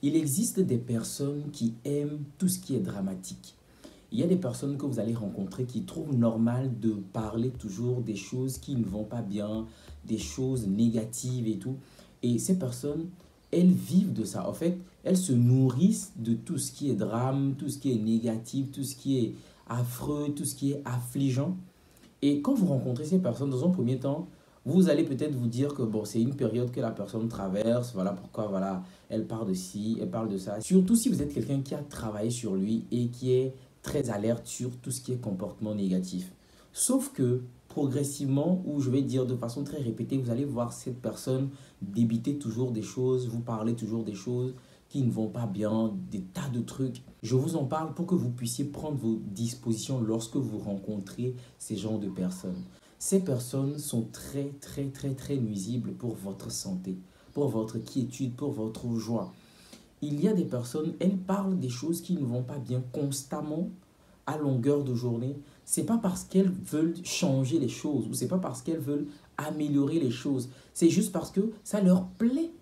Il existe des personnes qui aiment tout ce qui est dramatique. Il y a des personnes que vous allez rencontrer qui trouvent normal de parler toujours des choses qui ne vont pas bien, des choses négatives et tout. Et ces personnes, elles vivent de ça. En fait, elles se nourrissent de tout ce qui est drame, tout ce qui est négatif, tout ce qui est affreux, tout ce qui est affligeant. Et quand vous rencontrez ces personnes, dans un premier temps, vous allez peut-être vous dire que bon, c'est une période que la personne traverse, voilà pourquoi voilà, elle parle de ci, elle parle de ça. Surtout si vous êtes quelqu'un qui a travaillé sur lui et qui est très alerte sur tout ce qui est comportement négatif. Sauf que progressivement, ou je vais dire de façon très répétée, vous allez voir cette personne débiter toujours des choses, vous parler toujours des choses qui ne vont pas bien, des tas de trucs. Je vous en parle pour que vous puissiez prendre vos dispositions lorsque vous rencontrez ces genres de personnes. Ces personnes sont très nuisibles pour votre santé, pour votre quiétude, pour votre joie. Il y a des personnes, elles parlent des choses qui ne vont pas bien constamment à longueur de journée. C'est pas parce qu'elles veulent changer les choses ou c'est pas parce qu'elles veulent améliorer les choses. C'est juste parce que ça leur plaît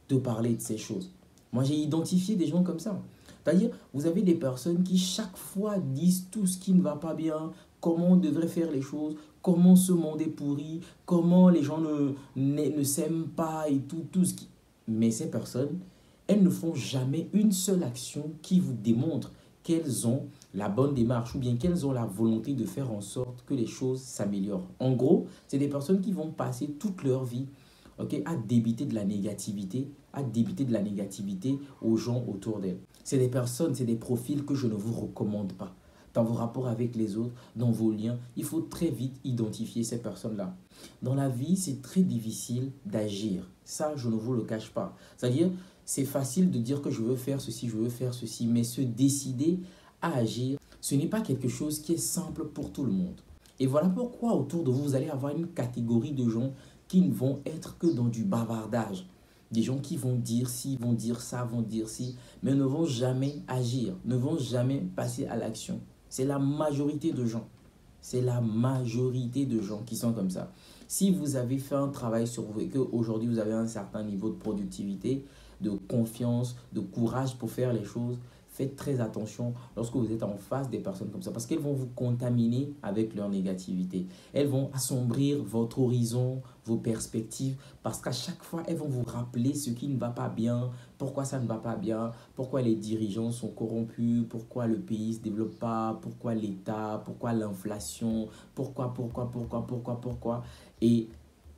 de parler de ces choses. Moi, j'ai identifié des gens comme ça. C'est-à-dire, vous avez des personnes qui chaque fois disent tout ce qui ne va pas bien, comment on devrait faire les choses, comment ce monde est pourri, comment les gens ne s'aiment pas et tout ce qui... Mais ces personnes, elles ne font jamais une seule action qui vous démontre qu'elles ont la bonne démarche ou bien qu'elles ont la volonté de faire en sorte que les choses s'améliorent. En gros, c'est des personnes qui vont passer toute leur vie, ok, à débiter de la négativité, aux gens autour d'elles. C'est des personnes, c'est des profils que je ne vous recommande pas. Dans vos rapports avec les autres, dans vos liens, il faut très vite identifier ces personnes-là. Dans la vie, c'est très difficile d'agir. Ça, je ne vous le cache pas. C'est-à-dire, c'est facile de dire que je veux faire ceci, je veux faire ceci, mais se décider à agir, ce n'est pas quelque chose qui est simple pour tout le monde. Et voilà pourquoi autour de vous, vous allez avoir une catégorie de gens qui ne vont être que dans du bavardage. Des gens qui vont dire ci, vont dire ça, vont dire ci, mais ne vont jamais agir, ne vont jamais passer à l'action. C'est la majorité de gens. C'est la majorité de gens qui sont comme ça. Si vous avez fait un travail sur vous et qu'aujourd'hui vous avez un certain niveau de productivité, de confiance, de courage pour faire les choses, faites très attention lorsque vous êtes en face des personnes comme ça parce qu'elles vont vous contaminer avec leur négativité. Elles vont assombrir votre horizon, vos perspectives parce qu'à chaque fois, elles vont vous rappeler ce qui ne va pas bien, pourquoi ça ne va pas bien, pourquoi les dirigeants sont corrompus, pourquoi le pays ne se développe pas, pourquoi l'État, pourquoi l'inflation, pourquoi. Et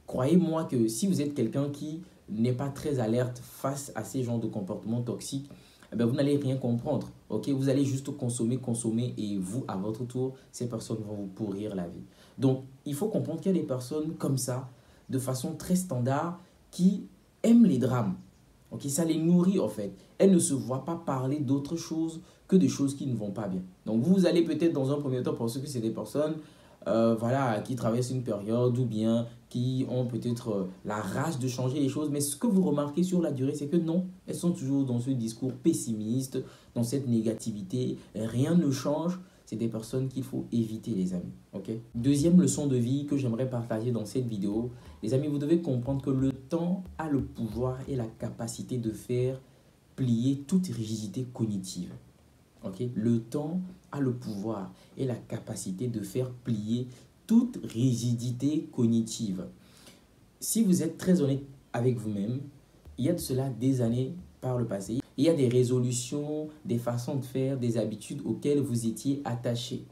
croyez-moi que si vous êtes quelqu'un qui n'est pas très alerte face à ces genres de comportements toxiques, eh bien, vous n'allez rien comprendre. Okay? Vous allez juste consommer et vous, à votre tour, ces personnes vont vous pourrir la vie. Donc, il faut comprendre qu'il y a des personnes comme ça, de façon très standard, qui aiment les drames. Okay? Ça les nourrit en fait. Elles ne se voient pas parler d'autre chose que des choses qui ne vont pas bien. Donc, vous allez peut-être dans un premier temps penser que c'est des personnes voilà, qui traversent une période ou bien qui ont peut-être la rage de changer les choses. Mais ce que vous remarquez sur la durée, c'est que non, elles sont toujours dans ce discours pessimiste, dans cette négativité. Rien ne change. C'est des personnes qu'il faut éviter, les amis. Okay? Deuxième leçon de vie que j'aimerais partager dans cette vidéo. Les amis, vous devez comprendre que le temps a le pouvoir et la capacité de faire plier toute rigidité cognitive. Okay? Le temps a le pouvoir et la capacité de faire plier toute rigidité cognitive. Si vous êtes très honnête avec vous-même, il y a de cela des années par le passé, il y a des résolutions, des façons de faire, des habitudes auxquelles vous étiez attaché.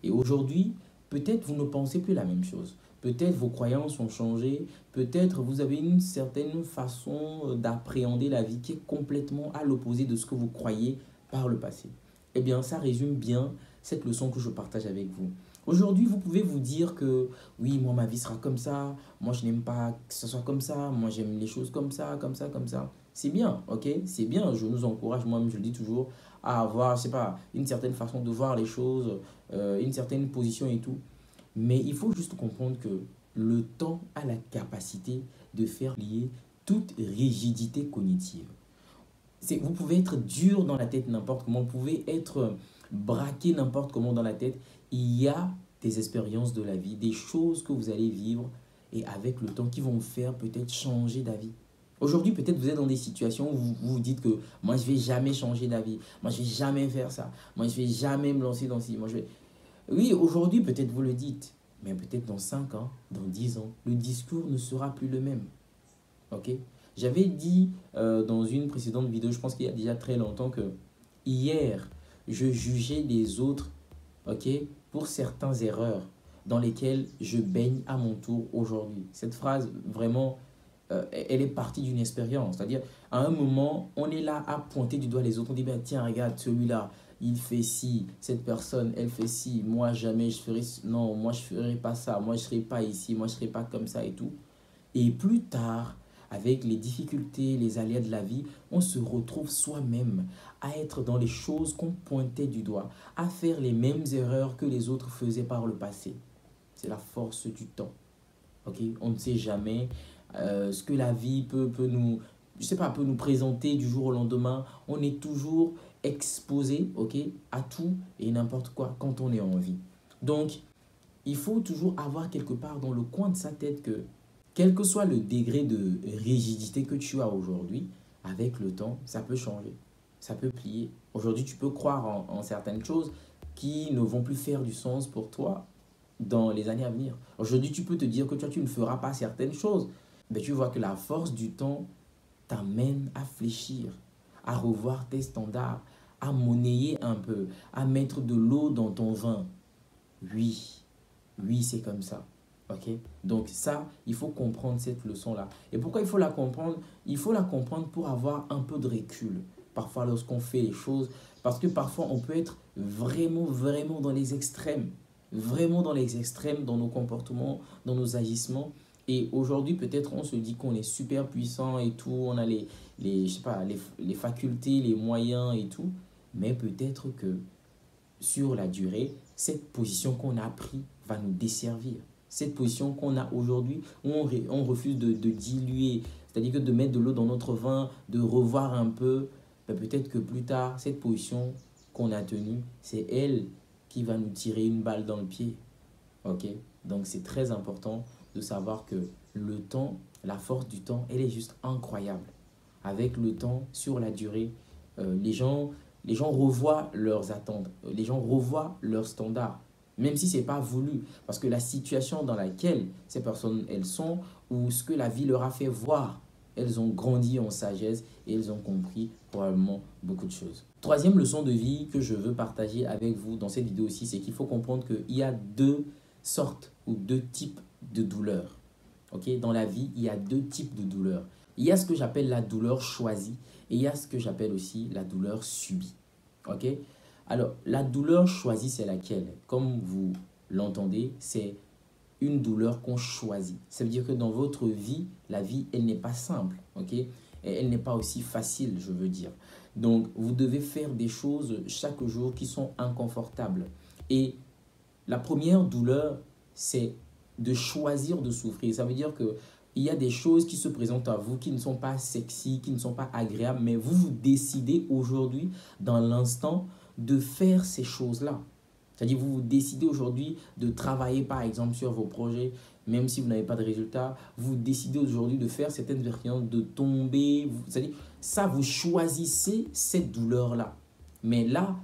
Et aujourd'hui, peut-être vous ne pensez plus la même chose. Peut-être vos croyances ont changé, peut-être vous avez une certaine façon d'appréhender la vie qui est complètement à l'opposé de ce que vous croyez par le passé. Eh bien, ça résume bien cette leçon que je partage avec vous. Aujourd'hui, vous pouvez vous dire que oui, moi, ma vie sera comme ça. Moi, je n'aime pas que ce soit comme ça. Moi, j'aime les choses comme ça, comme ça, comme ça. C'est bien, ok? C'est bien. Je nous encourage, moi-même, je le dis toujours, à avoir, je sais pas, une certaine façon de voir les choses, une certaine position et tout. Mais il faut juste comprendre que le temps a la capacité de faire plier toute rigidité cognitive. Vous pouvez être dur dans la tête n'importe comment, vous pouvez être braqué n'importe comment dans la tête. Il y a des expériences de la vie, des choses que vous allez vivre et avec le temps qui vont vous faire peut-être changer d'avis. Aujourd'hui, peut-être vous êtes dans des situations où vous vous dites que moi, je ne vais jamais changer d'avis. Moi, je ne vais jamais faire ça. Moi, je ne vais jamais me lancer dans ci. Moi, je vais... Oui, aujourd'hui, peut-être vous le dites. Mais peut-être dans 5 ans, dans 10 ans, le discours ne sera plus le même. Ok? J'avais dit dans une précédente vidéo, je pense qu'il y a déjà très longtemps, que hier, je jugeais les autres, ok, pour certaines erreurs dans lesquelles je baigne à mon tour aujourd'hui. Cette phrase, vraiment, elle est partie d'une expérience. C'est-à-dire, à un moment, on est là à pointer du doigt les autres. On dit, ben, tiens, regarde, celui-là, il fait ci, cette personne, elle fait ci. Moi, jamais je ferai... Non, moi, je ne ferai pas ça. Moi, je ne serai pas ici. Moi, je ne serai pas comme ça et tout. Et plus tard, avec les difficultés, les aléas de la vie, on se retrouve soi-même à être dans les choses qu'on pointait du doigt, à faire les mêmes erreurs que les autres faisaient par le passé. C'est la force du temps. Okay? On ne sait jamais ce que la vie peut nous, je sais pas, peut nous présenter du jour au lendemain. On est toujours exposé, ok, à tout et n'importe quoi quand on est en vie. Donc, il faut toujours avoir quelque part dans le coin de sa tête que, quel que soit le degré de rigidité que tu as aujourd'hui, avec le temps, ça peut changer, ça peut plier. Aujourd'hui, tu peux croire en certaines choses qui ne vont plus faire du sens pour toi dans les années à venir. Aujourd'hui, tu peux te dire que toi, tu ne feras pas certaines choses. Mais tu vois que la force du temps t'amène à fléchir, à revoir tes standards, à monnayer un peu, à mettre de l'eau dans ton vin. Oui, oui, c'est comme ça. Ok? Donc ça, il faut comprendre cette leçon-là. Et pourquoi il faut la comprendre? Il faut la comprendre pour avoir un peu de recul. Parfois, lorsqu'on fait les choses, parce que parfois, on peut être vraiment, vraiment dans les extrêmes. Vraiment dans les extrêmes, dans nos comportements, dans nos agissements. Et aujourd'hui, peut-être, on se dit qu'on est super puissant et tout. On a je sais pas, les facultés, les moyens et tout. Mais peut-être que sur la durée, cette position qu'on a prise va nous desservir. Cette position qu'on a aujourd'hui, où on refuse de diluer, c'est-à-dire que de mettre de l'eau dans notre vin, de revoir un peu, ben peut-être que plus tard, cette position qu'on a tenue, c'est elle qui va nous tirer une balle dans le pied. Ok? Donc c'est très important de savoir que le temps, la force du temps, elle est juste incroyable. Avec le temps, sur la durée, les gens revoient leurs attentes, les gens revoient leurs standards, même si ce n'est pas voulu. Parce que la situation dans laquelle ces personnes, elles sont, ou ce que la vie leur a fait voir, elles ont grandi en sagesse et elles ont compris probablement beaucoup de choses. Troisième leçon de vie que je veux partager avec vous dans cette vidéo aussi, c'est qu'il faut comprendre qu'il y a deux sortes ou deux types de douleurs. Okay? Dans la vie, il y a deux types de douleurs. Il y a ce que j'appelle la douleur choisie et il y a ce que j'appelle aussi la douleur subie. Ok? Alors, la douleur choisie, c'est laquelle? Comme vous l'entendez, c'est une douleur qu'on choisit. Ça veut dire que dans votre vie, la vie, elle n'est pas simple. Ok? Et elle n'est pas aussi facile, je veux dire. Donc, vous devez faire des choses chaque jour qui sont inconfortables. Et la première douleur, c'est de choisir de souffrir. Ça veut dire que il y a des choses qui se présentent à vous qui ne sont pas sexy, qui ne sont pas agréables, mais vous décidez aujourd'hui, dans l'instant, de faire ces choses-là. C'est-à-dire vous décidez aujourd'hui de travailler par exemple sur vos projets, même si vous n'avez pas de résultats. Vous décidez aujourd'hui de faire certaines expériences, de tomber. C'est-à-dire ça, vous choisissez cette douleur-là. Mais là,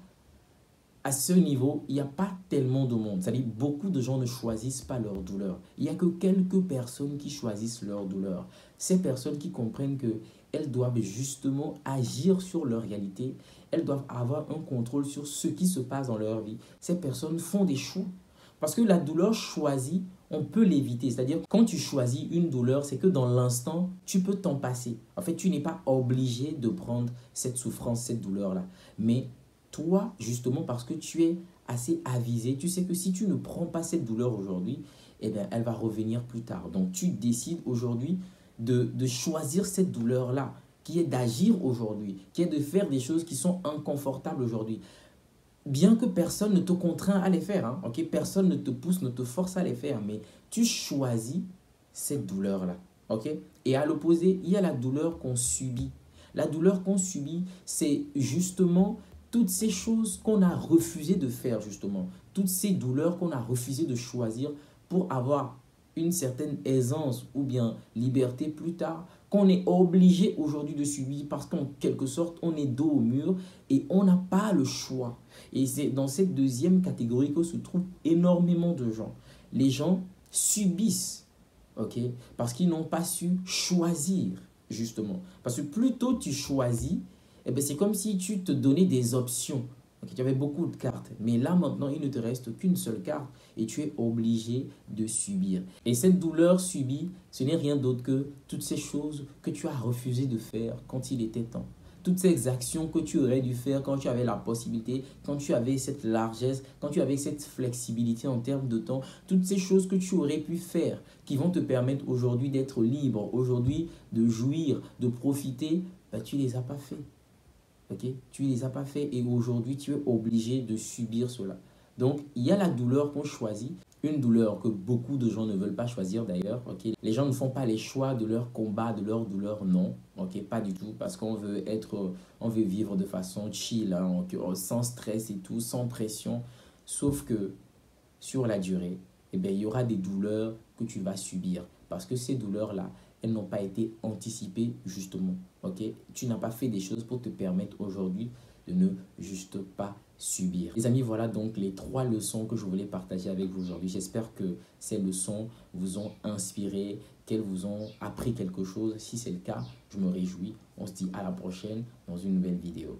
à ce niveau, il n'y a pas tellement de monde. C'est-à-dire beaucoup de gens ne choisissent pas leur douleur. Il n'y a que quelques personnes qui choisissent leur douleur. Ces personnes qui comprennent qu'elles doivent justement agir sur leur réalité. Elles doivent avoir un contrôle sur ce qui se passe dans leur vie. Ces personnes font des choix. Parce que la douleur choisie, on peut l'éviter. C'est-à-dire quand tu choisis une douleur, c'est que dans l'instant, tu peux t'en passer. En fait, tu n'es pas obligé de prendre cette souffrance, cette douleur-là. Mais toi, justement, parce que tu es assez avisé, tu sais que si tu ne prends pas cette douleur aujourd'hui, eh bien, elle va revenir plus tard. Donc, tu décides aujourd'hui de choisir cette douleur-là, qui est d'agir aujourd'hui, qui est de faire des choses qui sont inconfortables aujourd'hui. Bien que personne ne te contraint à les faire, hein, okay? Personne ne te pousse, ne te force à les faire, mais tu choisis cette douleur-là. Okay? Et à l'opposé, il y a la douleur qu'on subit. La douleur qu'on subit, c'est justement toutes ces choses qu'on a refusé de faire, justement. Toutes ces douleurs qu'on a refusé de choisir pour avoir une certaine aisance ou bien liberté plus tard, qu'on est obligé aujourd'hui de subir parce qu'en quelque sorte, on est dos au mur et on n'a pas le choix. Et c'est dans cette deuxième catégorie que se trouvent énormément de gens. Les gens subissent, ok, parce qu'ils n'ont pas su choisir, justement. Parce que plus tôt tu choisis, eh bien, c'est comme si tu te donnais des options. Okay, tu avais beaucoup de cartes, mais là maintenant, il ne te reste qu'une seule carte et tu es obligé de subir. Et cette douleur subie, ce n'est rien d'autre que toutes ces choses que tu as refusé de faire quand il était temps. Toutes ces actions que tu aurais dû faire quand tu avais la possibilité, quand tu avais cette largesse, quand tu avais cette flexibilité en termes de temps, toutes ces choses que tu aurais pu faire qui vont te permettre aujourd'hui d'être libre, aujourd'hui de jouir, de profiter, bah, tu ne les as pas fait. Okay? Tu ne les as pas fait et aujourd'hui, tu es obligé de subir cela. Donc, il y a la douleur qu'on choisit, une douleur que beaucoup de gens ne veulent pas choisir d'ailleurs. Okay? Les gens ne font pas les choix de leur combat, de leur douleur, non. Okay? Pas du tout, parce qu'on veut on veut vivre de façon chill, hein, sans stress et tout, sans pression. Sauf que sur la durée, eh bien, il y aura des douleurs que tu vas subir parce que ces douleurs-là, elles n'ont pas été anticipées justement. Okay? Tu n'as pas fait des choses pour te permettre aujourd'hui de ne juste pas subir. Les amis, voilà donc les 3 leçons que je voulais partager avec vous aujourd'hui. J'espère que ces leçons vous ont inspiré, qu'elles vous ont appris quelque chose. Si c'est le cas, je me réjouis. On se dit à la prochaine dans une nouvelle vidéo.